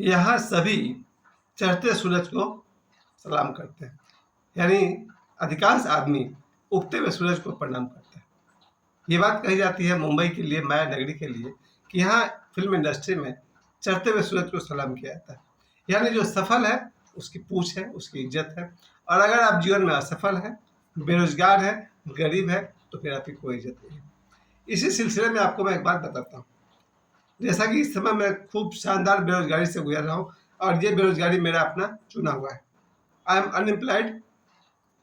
यहाँ सभी चढ़ते सूरज को सलाम करते हैं, यानी अधिकांश आदमी उगते हुए सूरज को प्रणाम करते हैं। ये बात कही जाती है मुंबई के लिए, माया नगरी के लिए, कि यहाँ फिल्म इंडस्ट्री में चढ़ते हुए सूरज को सलाम किया जाता है। यानी जो सफल है उसकी पूछ है, उसकी इज्जत है, और अगर आप जीवन में असफल हैं, बेरोजगार हैं, गरीब है, तो फिर आपकी कोई इज्जत नहीं है। इसी सिलसिले में आपको मैं एक बात बताता हूँ। जैसा कि इस समय मैं खूब शानदार बेरोजगारी से गुजर रहा हूँ, और ये बेरोजगारी मेरा अपना चुना हुआ है। I am unemployed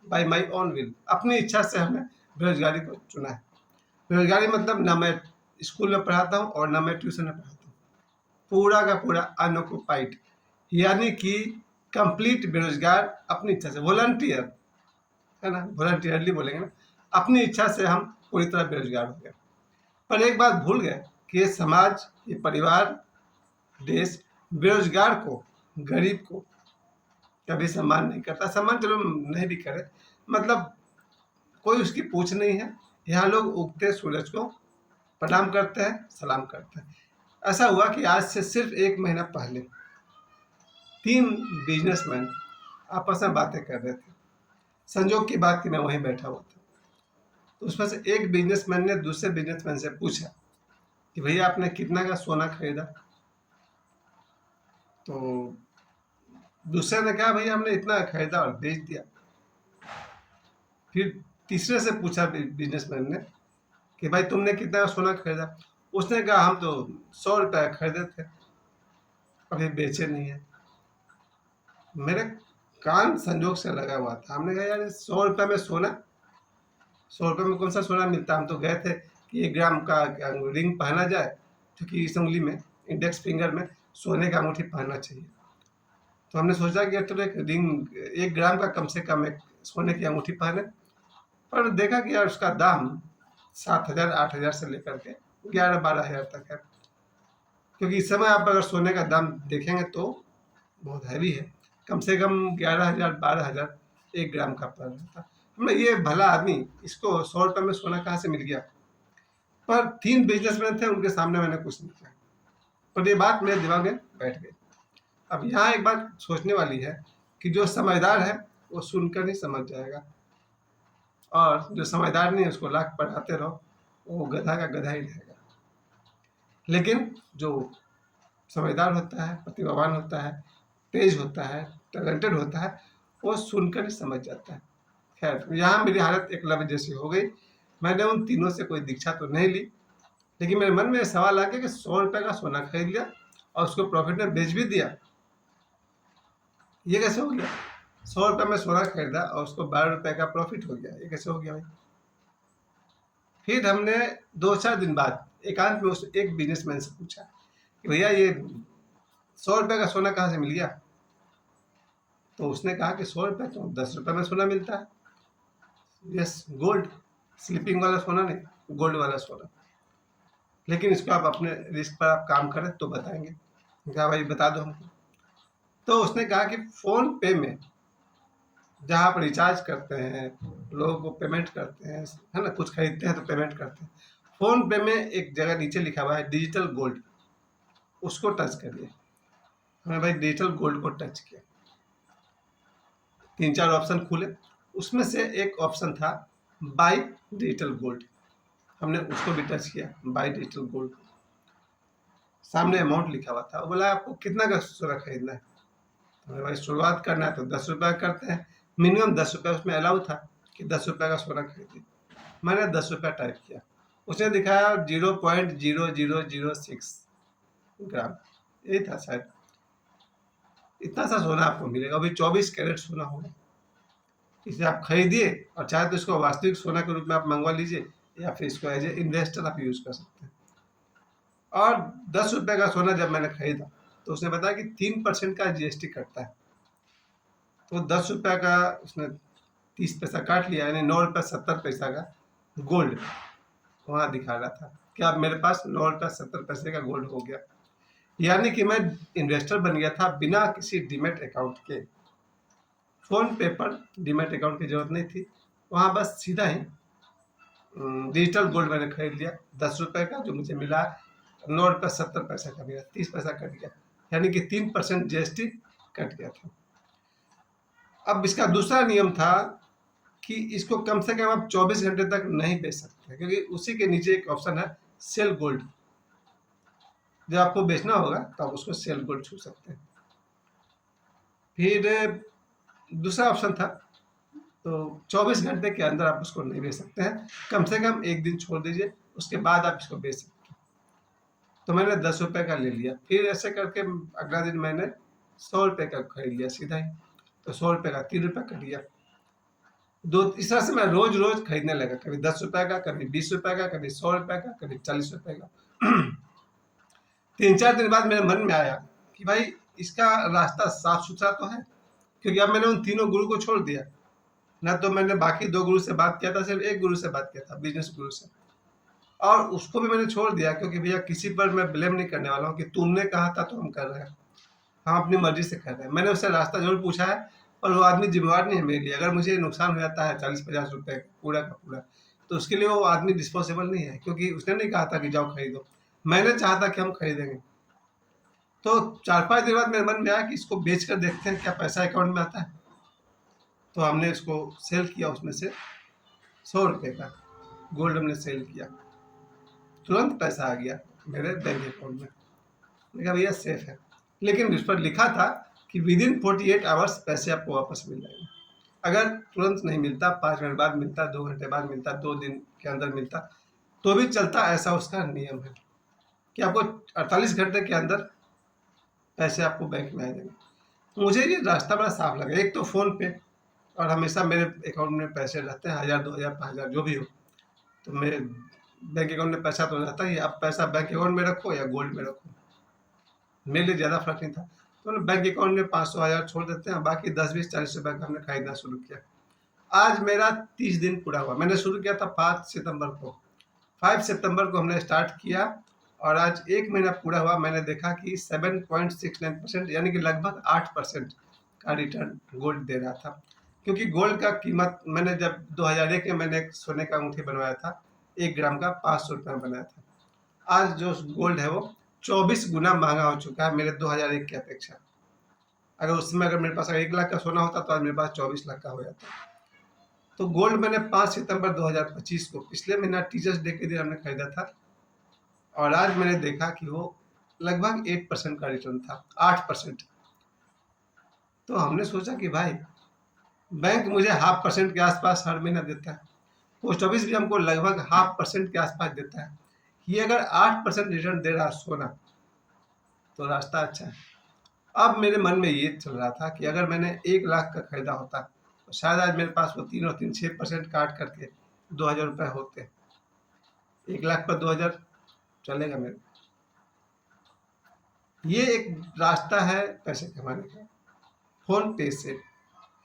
bye my own will. अपनी इच्छा से हमने बेरोजगारी को चुना है। बेरोजगारी मतलब ना मैं स्कूल में पढ़ाता हूँ और ना मैं ट्यूशन में पढ़ाता हूँ, पूरा का पूरा अनऑक्युपाइड, यानी कि कंप्लीट बेरोजगार, अपनी इच्छा से, वॉलंटियर है ना, वॉलंटियरली बोलेंगे ना, अपनी इच्छा से हम पूरी तरह बेरोजगार हो गए। पर एक बात भूल गए कि ये समाज, ये परिवार, देश बेरोजगार को, गरीब को कभी सम्मान नहीं करता। सम्मान चलो नहीं भी करे, मतलब कोई उसकी पूछ नहीं है। यहाँ लोग उगते सूरज को प्रणाम करते हैं, सलाम करते हैं। ऐसा हुआ कि आज से सिर्फ 1 महीना पहले 3 बिजनेसमैन आपस में बातें कर रहे थे। संजोग की बात कि मैं वहीं बैठा हुआ था। तो उसमें से एक बिजनेसमैन ने दूसरे बिजनेसमैन से पूछा कि भैया आपने कितना का सोना खरीदा? तो दूसरे ने कहा भैया हमने इतना खरीदा और बेच दिया। फिर तीसरे से पूछा बिजनेसमैन ने कि भाई तुमने कितना का सोना खरीदा? उसने कहा हम तो 100 रुपये खरीदे थे, अभी बेचे नहीं है। मेरे कान संजोग से लगा हुआ था। हमने कहा यार 100 रुपये में सोना, 100 रुपये में कौन सा सोना मिलता? हम तो गए थे कि 1 ग्राम का रिंग पहना जाए, क्योंकि इस उंगली में, इंडेक्स फिंगर में सोने का अंगूठी पहनना चाहिए। तो हमने सोचा कि तो एक रिंग 1 ग्राम का कम से कम एक सोने की अंगूठी पहने। पर देखा कि यार उसका दाम 7,000 8,000 से लेकर के 11-12 हज़ार तक है। क्योंकि इस समय आप अगर सोने का दाम देखेंगे तो बहुत हैवी है, कम से कम 11,000 12,000 1 ग्राम का पड़ रहा था। हमने ये भला आदमी, इसको 100 रुपये में सोना कहाँ से मिल गया? पर 3 बिजनेसमैन थे, उनके सामने मैंने कुछ नहीं कहा, पर ये बात मेरे दिमाग में बैठ गई। अब यहाँ एक बात सोचने वाली है कि जो समझदार है वो सुनकर नहीं समझ जाएगा, और जो समझदार नहीं है उसको लाख पढ़ाते रहो, वो गधा का गधा ही रहेगा। लेकिन जो समझदार होता है, प्रतिभावान होता है, तेज होता है, टैलेंटेड होता है, वो सुनकर ही समझ जाता है। खैर, यहाँ मेरी हालत एकलव्य जैसी हो गई। मैंने उन तीनों से कोई दीक्षा तो नहीं ली, लेकिन मेरे मन में सवाल आ गया कि 100 रुपये का सोना खरीद लिया और उसको प्रॉफिट में बेच भी दिया, ये कैसे हो गया? 100 रुपये में सोना खरीदा और उसको 12 रुपये का प्रॉफिट हो गया, ये कैसे हो गया भाई? फिर हमने 2-4 दिन बाद एकांत में उस एक बिजनेसमैन से पूछा कि भैया ये 100 रुपये का सोना कहाँ से मिल गया? तो उसने कहा कि 100 रुपये तो 10 रुपये में सोना मिलता है। यस, गोल्ड, स्लीपिंग वाला सोना नहीं, गोल्ड वाला सोना। लेकिन इसको आप अपने रिस्क पर आप काम करें तो बताएंगे। क्या भाई बता दो हमको। तो उसने कहा कि फोन पे में जहाँ आप रिचार्ज करते हैं, लोगों को पेमेंट करते हैं, है ना, कुछ खरीदते हैं तो पेमेंट करते हैं, फोन पे में एक जगह नीचे लिखा हुआ है डिजिटल गोल्ड, उसको टच करिए। हमने भाई डिजिटल गोल्ड को टच किया, 3-4 ऑप्शन खुले, उसमें से एक ऑप्शन था बाई डिजिटल गोल्ड। हमने उसको भी टच किया, बाई डिजिटल गोल्ड। सामने अमाउंट लिखा हुआ था, वो बोला आपको कितना का सोना खरीदना है? तो भाई शुरुआत करना है तो 10 रुपये करते हैं, मिनिमम 10 रुपये उसमें अलाउ था कि 10 रुपये का सोना खरीदिए। मैंने 10 रुपये टाइप किया, उसने दिखाया 0.0006 ग्राम, यही था शायद। इतना सा सोना आपको मिलेगा, अभी 24 कैरेट सोना होगा। इसे आप खरीदिए, और चाहे तो इसको वास्तविक सोना के रूप में आप मंगवा लीजिए, या फिर इसको एज ए इन्वेस्टर आप यूज कर सकते हैं। और 10 रुपये का सोना जब मैंने खरीदा तो उसने बताया कि 3% का जीएसटी कटता है। तो 10 रुपये का उसने 30 पैसा काट लिया, यानी 9 रुपये 70 पैसा का गोल्ड वहाँ दिखा रहा था कि अब मेरे पास 9 रुपये 70 पैसे का गोल्ड हो गया। यानी कि मैं इन्वेस्टर बन गया था बिना किसी डीमैट अकाउंट के। फोन पे पर डीमैट अकाउंट की जरूरत नहीं थी, वहाँ बस सीधा ही डिजिटल गोल्ड मैंने खरीद लिया। 10 रुपये का जो मुझे मिला, 9 रुपये 70 पैसे का मिला, 30 पैसा कट गया। यानी कि 3% GST कट गया था। अब इसका दूसरा नियम था कि इसको कम से कम आप 24 घंटे तक नहीं बेच सकते, क्योंकि उसी के नीचे एक ऑप्शन है सेल गोल्ड। जब आपको बेचना होगा तो आप उसको सेल गोल्ड छू सकते हैं। फिर दूसरा ऑप्शन था, तो 24 घंटे के अंदर आप उसको नहीं बेच सकते हैं, कम से कम एक दिन छोड़ दीजिए, उसके बाद आप इसको बेच सकते हैं। तो मैंने 10 रुपये का ले लिया। फिर ऐसे करके अगला दिन मैंने 100 रुपये का खरीद लिया सीधा ही। तो 100 रुपये का 3 रुपये कट गया। इस तरह से मैं रोज रोज खरीदने लगा, कभी 10 रुपये का, कभी 20 रुपये का, कभी 100 रुपये का, कभी 40 रुपये का। 3-4 दिन बाद मेरे मन में आया कि भाई इसका रास्ता साफ सुथरा तो है, क्योंकि अब मैंने उन तीनों गुरु को छोड़ दिया। ना तो मैंने बाकी 2 गुरु से बात किया था, सिर्फ एक गुरु से बात किया था, बिजनेस गुरु से, और उसको भी मैंने छोड़ दिया, क्योंकि भैया किसी पर मैं ब्लेम नहीं करने वाला हूँ कि तुमने कहा था तो हम कर रहे हैं। हम अपनी मर्जी से कर रहे हैं। मैंने उससे रास्ता जरूर पूछा है, और वो आदमी जिम्मेवार नहीं है मेरे लिए। अगर मुझे नुकसान हो जाता है 40-50 रुपये पूरा का पूरा, तो उसके लिए वो आदमी डिस्पोजेबल नहीं है, क्योंकि उसने नहीं कहा था कि जाओ खरीदो, मैंने चाहा था कि हम खरीदेंगे। तो 4-5 दिन बाद मेरे मन में आया कि इसको बेच कर देखते हैं क्या पैसा अकाउंट में आता है। तो हमने इसको सेल किया, उसमें से 100 रुपये का गोल्ड हमने सेल किया, तुरंत पैसा आ गया मेरे बैंक अकाउंट में। मैंने कहा भैया सेफ है, लेकिन उस पर लिखा था कि विदिन 48 आवर्स पैसे आपको वापस मिल जाएंगे। अगर तुरंत नहीं मिलता, 5 मिनट बाद मिलता, 2 घंटे बाद मिलता, 2 दिन के अंदर मिलता, तो भी चलता। ऐसा उसका नियम है कि आपको 48 घंटे के अंदर पैसे आपको बैंक में आ जाएंगे। मुझे ये रास्ता बड़ा साफ लगा। एक तो फ़ोन पे, और हमेशा मेरे अकाउंट में पैसे रहते हैं, 1000, 2000, 5000 जो भी हो, तो मेरे बैंक अकाउंट में पैसा तो रहता ही है। अब पैसा बैंक अकाउंट में रखो या गोल्ड में रखो, मेरे लिए ज़्यादा फर्क नहीं था। तो बैंक अकाउंट में 500, 1000 छोड़ देते हैं, बाकी 10, 20, 40 रुपये का हमने खरीदना शुरू किया। आज मेरा 30 दिन पूरा हुआ। मैंने शुरू किया था 5 सितंबर को, 5 सितंबर को हमने स्टार्ट किया, और आज 1 महीना पूरा हुआ। मैंने देखा कि 7.69%, यानी कि लगभग 8% का रिटर्न गोल्ड दे रहा था। क्योंकि गोल्ड का कीमत, मैंने जब 2001 में मैंने एक सोने का अंगूठी बनवाया था, 1 ग्राम का 500 रुपये में बनाया था। आज जो गोल्ड है वो 24 गुना महंगा हो चुका है मेरे 2001 की अपेक्षा। अगर उस समय अगर मेरे पास 1 लाख का सोना होता तो आज मेरे पास 24 लाख का हो जाता। तो गोल्ड मैंने 5 सितंबर 2025 को, पिछले महीना टीचर्स डे के दिन हमने खरीदा था, और आज मैंने देखा कि वो लगभग 8% का रिटर्न था, 8%। तो हमने सोचा कि भाई बैंक मुझे 0.5% के आसपास हर महीना देता है, पोस्ट ऑफिस भी हमको लगभग 0.5% के आसपास देता है। ये अगर 8% रिटर्न दे रहा सोना, तो रास्ता अच्छा है। अब मेरे मन में ये चल रहा था कि अगर मैंने 1 लाख का खरीदा होता, तो शायद आज मेरे पास वो 3 और 3 6% काट करके 2000 रुपये होते। 1 लाख पर 2000 चलेगा मेरे। ये एक रास्ता है पैसे कमाने का, फ़ोन पे से।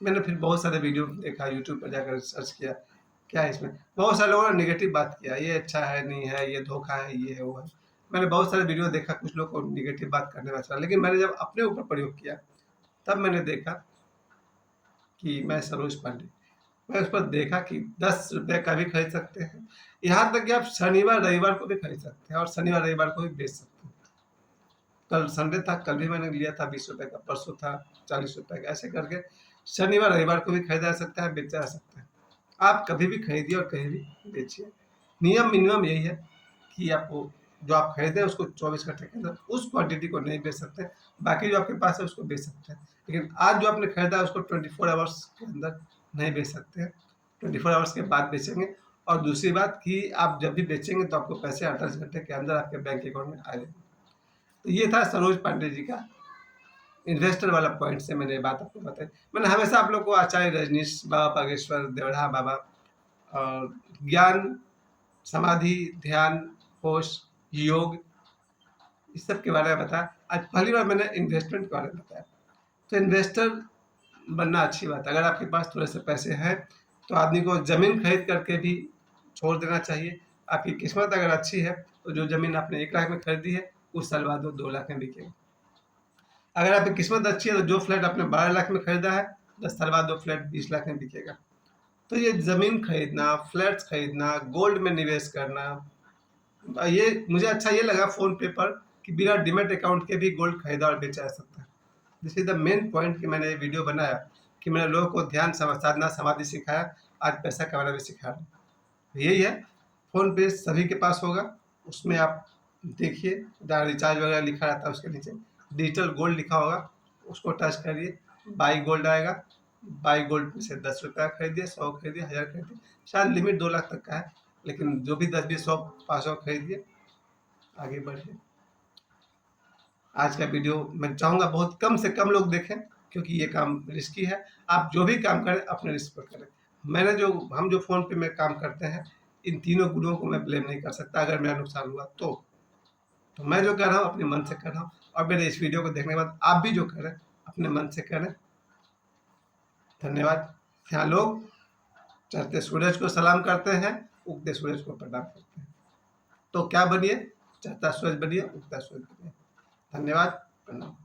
मैंने फिर बहुत सारे वीडियो देखा, यूट्यूब पर जाकर सर्च किया क्या है इसमें। बहुत सारे लोगों ने नेगेटिव बात किया, ये अच्छा है, नहीं है, ये धोखा है, ये है, वो है। मैंने बहुत सारे वीडियो देखा, कुछ लोग को नेगेटिव बात करने में अच्छा, लेकिन मैंने जब अपने ऊपर प्रयोग किया, तब मैंने देखा कि मैं सरोज पांडे, मैं उस पर देखा कि 10 रुपये का भी खरीद सकते हैं, यहाँ तक कि आप शनिवार रविवार को भी खरीद सकते हैं, और शनिवार रविवार को भी बेच सकते हैं। कल संडे था, कल भी मैंने लिया था 20 रुपये का, परसों था 40 रुपये का, ऐसे करके शनिवार रविवार को भी खरीदा जा सकता है, बेचा जा सकता है। आप कभी भी खरीदिए और कहीं भी बेचिए। नियम मिनिमम यही है कि आपको जो आप खरीदें उसको 24 घंटे के अंदर उस क्वांटिटी को नहीं बेच सकते, बाकी जो आपके पास है उसको बेच सकते हैं। लेकिन आज जो आपने खरीदा है उसको 24 आवर्स के अंदर नहीं बेच सकते हैं, 24 आवर्स के बाद बेचेंगे। और दूसरी बात कि आप जब भी बेचेंगे तो आपको पैसे 48 घंटे के अंदर आपके बैंक अकाउंट में आ जाएंगे। तो ये था सरोज पांडे जी का इन्वेस्टर वाला पॉइंट से मैंने बात आपको बताई। मैंने हमेशा आप लोग को आचार्य रजनीश, बाबा बागेश्वर, देवढ़ा बाबा, और ज्ञान, समाधि, ध्यान, होश, योग, इस सब के बारे में बताया। आज पहली बार मैंने इन्वेस्टमेंट के बारे में बताया। तो इन्वेस्टर बनना अच्छी बात है। अगर आपके पास थोड़े से पैसे हैं तो आदमी को ज़मीन खरीद करके भी छोड़ देना चाहिए। आपकी किस्मत अगर अच्छी है तो जो ज़मीन आपने 1 लाख में खरीदी है, कुछ साल बाद वो 2 लाख में बिकेगी। अगर आपकी किस्मत अच्छी है तो जो फ्लैट आपने 12 लाख में खरीदा है, 10 साल बाद वो फ्लैट 20 लाख में बिकेगा। तो ये ज़मीन खरीदना, फ्लैट्स खरीदना, गोल्ड में निवेश करना, ये मुझे अच्छा ये लगा फ़ोन पे पर कि बिना डीमैट अकाउंट के भी गोल्ड खरीदा और बेचा जा सकता है। This is the main point कि मैंने ये वीडियो बनाया कि मैंने लोगों को ध्यान साधना समाधि सिखाया, आज पैसा कमाना भी सिखा रहा हूँ। यही है, फ़ोन पे सभी के पास होगा, उसमें आप देखिए जहाँ रिचार्ज वगैरह लिखा रहता है उसके नीचे डिजिटल गोल्ड लिखा होगा, उसको टच करिए, बाई गोल्ड आएगा। बाई गोल्ड में से 10 रुपया खरीदिए, 100 खरीदिए, 1000 खरीदिए, शायद लिमिट 2 लाख तक का है, लेकिन जो भी 10, 20, 100, 500 खरीदिए, आगे बढ़िए। आज का वीडियो मैं चाहूँगा बहुत कम से कम लोग देखें, क्योंकि ये काम रिस्की है। आप जो भी काम करें अपने रिस्क पर करें। हम जो फ़ोन पे में काम करते हैं, इन तीनों गुणों को मैं ब्लेम नहीं कर सकता। अगर मेरा नुकसान हुआ तो मैं जो कर रहा हूँ अपने मन से कर रहा हूँ, और मेरे इस वीडियो को देखने के बाद आप भी जो करें अपने मन से करें। धन्यवाद। यहाँ लोग चढ़ते सूरज को सलाम करते हैं, उगते सूरज को प्रणाम करते हैं। तो क्या बनिए, चढ़ता सूरज बनिए, उगता सूरज बनिए। धन्यवाद, प्रणाम।